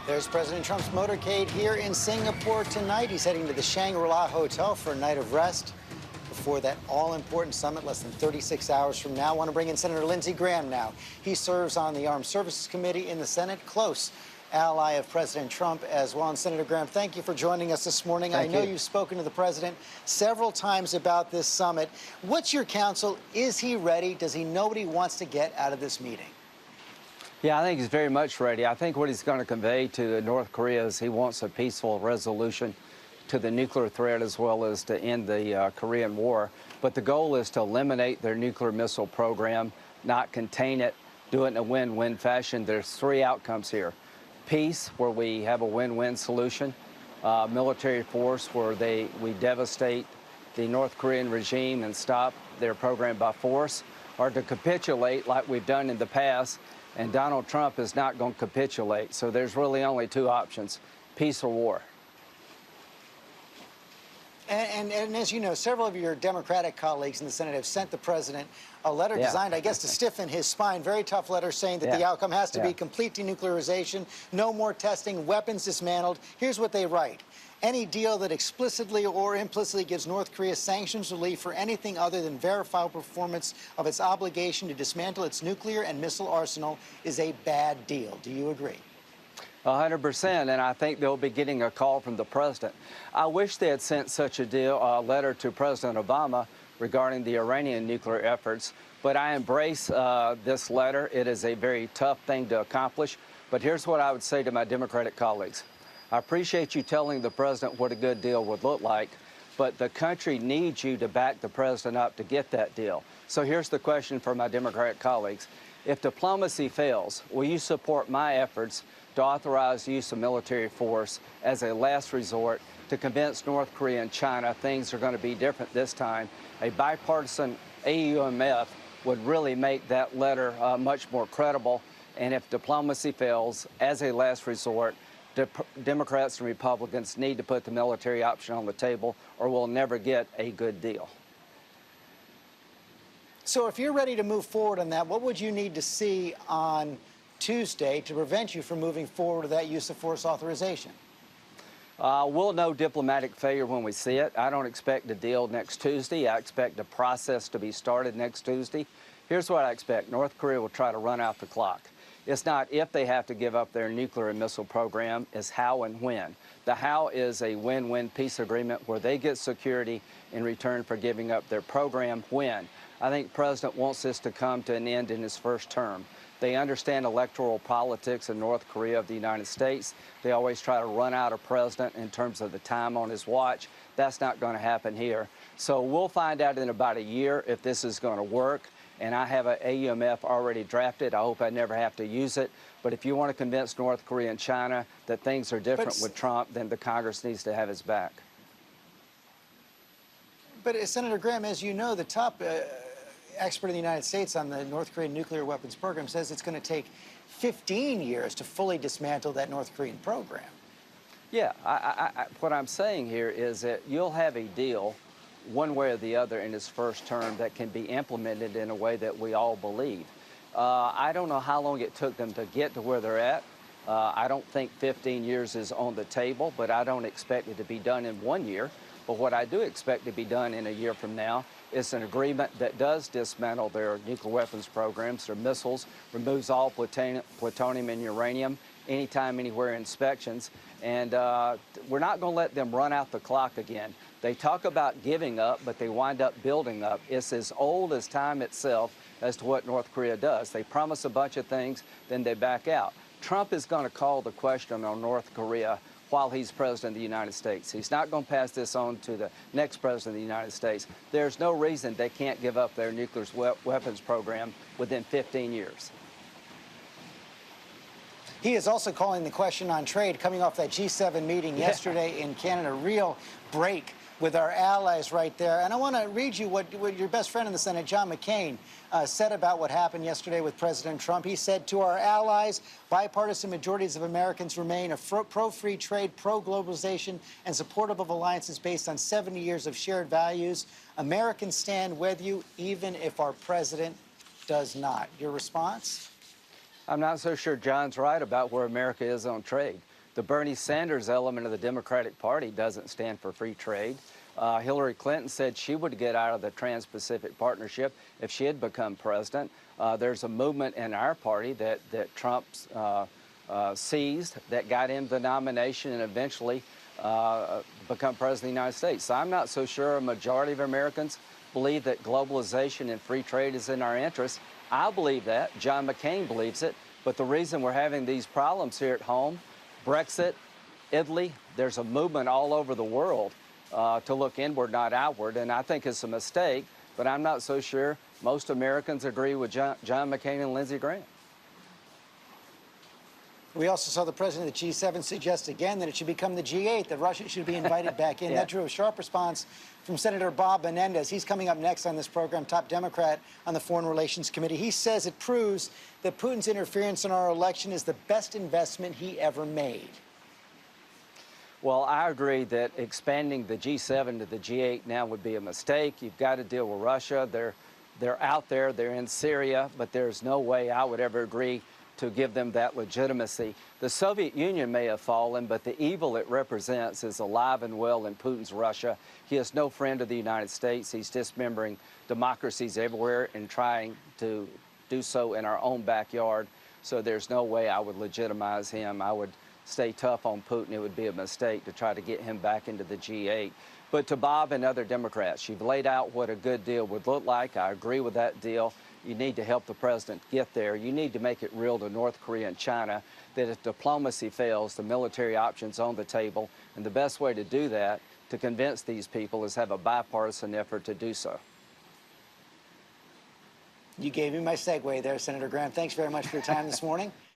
There's President Trump's motorcade here in Singapore tonight. He's heading to the Shangri-La Hotel for a night of rest before that all-important summit less than 36 hours from now. I want to bring in Senator Lindsey Graham now. He serves on the Armed Services Committee in the Senate, close ally of President Trump as well. And Senator Graham, thank you for joining us this morning. I know you've spoken to the president several times about this summit. What's your counsel? Is he ready? Does he know what he wants to get out of this meeting? Yeah, I think he's very much ready. I think what he's going to convey to North Korea is he wants a peaceful resolution to the nuclear threat as well as to end the Korean War. But the goal is to eliminate their nuclear missile program, not contain it, do it in a win-win fashion. There's three outcomes here. Peace, where we have a win-win solution. Military force, where we devastate the North Korean regime and stop their program by force, or to capitulate like we've done in the past. And Donald Trump is not going to capitulate. So there's really only two options, peace or war. And as you know, several of your Democratic colleagues in the Senate have sent the president a letter designed, I guess, to stiffen his spine. Very tough letter saying that the outcome has to be complete denuclearization, no more testing, weapons dismantled. Here's what they write. Any deal that explicitly or implicitly gives North Korea sanctions relief for anything other than verifiable performance of its obligation to dismantle its nuclear and missile arsenal is a bad deal. Do you agree? 100%, and I think they'll be getting a call from the president. I wish they had sent such a letter to President Obama regarding the Iranian nuclear efforts, but I embrace this letter. It is a very tough thing to accomplish, but here's what I would say to my Democratic colleagues. I appreciate you telling the president what a good deal would look like, but the country needs you to back the president up to get that deal. So here's the question for my Democratic colleagues. If diplomacy fails, will you support my efforts to authorize the use of military force as a last resort to convince North Korea and China things are going to be different this time? A bipartisan AUMF would really make that letter much more credible. And if diplomacy fails, as a last resort, Democrats and Republicans need to put the military option on the table, or we'll never get a good deal. So if you're ready to move forward on that, what would you need to see on Tuesday to prevent you from moving forward with that use of force authorization? We'll know diplomatic failure when we see it. I don't expect a deal next Tuesday. I expect the process to be started next Tuesday. Here's what I expect. North Korea will try to run out the clock. It's not if they have to give up their nuclear and missile program, it's how and when. The how is a win-win peace agreement where they get security in return for giving up their program. When? I think the president wants this to come to an end in his first term. They understand electoral politics in North Korea of the United States. They always try to run out a president in terms of the time on his watch. That's not going to happen here. So we'll find out in about a year if this is going to work. And I have an AUMF already drafted. I hope I never have to use it. But if you want to convince North Korea and China that things are different with Trump, then the Congress needs to have his back. But Senator Graham, as you know, the top expert in the United States on the North Korean nuclear weapons program says it's going to take 15 years to fully dismantle that North Korean program. Yeah, what I'm saying here is that you'll have a deal one way or the other in his first term that can be implemented in a way that we all believe. I don't know how long it took them to get to where they're at. I don't think 15 years is on the table, but I don't expect it to be done in 1 year. But what I do expect to be done in a year from now is an agreement that does dismantle their nuclear weapons programs, their missiles, removes all plutonium and uranium, anytime, anywhere inspections. And we're not going to let them run out the clock again. They talk about giving up, but they wind up building up. It's as old as time itself as to what North Korea does. They promise a bunch of things, then they back out. Trump is going to call the question on North Korea while he's president of the United States. He's not going to pass this on to the next president of the United States. There's no reason they can't give up their nuclear weapons program within 15 years. He is also calling the question on trade, coming off that G7 meeting yesterday in Canada. Real break with our allies right there. And I want to read you what your best friend in the Senate, John McCain, said about what happened yesterday with President Trump. He said, to our allies, bipartisan majorities of Americans remain pro-free trade, pro-globalization, and supportive of alliances based on 70 years of shared values. Americans stand with you, even if our president does not. Your response? I'm not so sure John's right about where America is on trade. The Bernie Sanders element of the Democratic Party doesn't stand for free trade. Hillary Clinton said she would get out of the Trans-Pacific Partnership if she had become president. There's a movement in our party that Trump's seized that got him the nomination and eventually become president of the United States. So I'm not so sure a majority of Americans believe that globalization and free trade is in our interest. I believe that. John McCain believes it. But the reason we're having these problems here at home, Brexit, Italy, there's a movement all over the world to look inward, not outward. And I think it's a mistake, but I'm not so sure most Americans agree with John McCain and Lindsey Graham. We also saw the president of the G7 suggest again that it should become the G8, that Russia should be invited back in. Yeah. That drew a sharp response from Senator Bob Menendez. He's coming up next on this program, top Democrat on the Foreign Relations Committee. He says it proves that Putin's interference in our election is the best investment he ever made. Well, I agree that expanding the G7 to the G8 now would be a mistake. You've got to deal with Russia. They're out there. They're in Syria, but there's no way I would ever agree to give them that legitimacy. The Soviet Union may have fallen, but the evil it represents is alive and well in Putin's Russia. He is no friend of the United States. He's dismembering democracies everywhere and trying to do so in our own backyard. So there's no way I would legitimize him. I would stay tough on Putin. It would be a mistake to try to get him back into the G8. But to Bob and other Democrats, you've laid out what a good deal would look like. I agree with that deal. You need to help the president get there. You need to make it real to North Korea and China that if diplomacy fails, the military option's on the table. And the best way to do that, to convince these people, is have a bipartisan effort to do so. You gave me my segue there, Senator Graham. Thanks very much for your time this morning.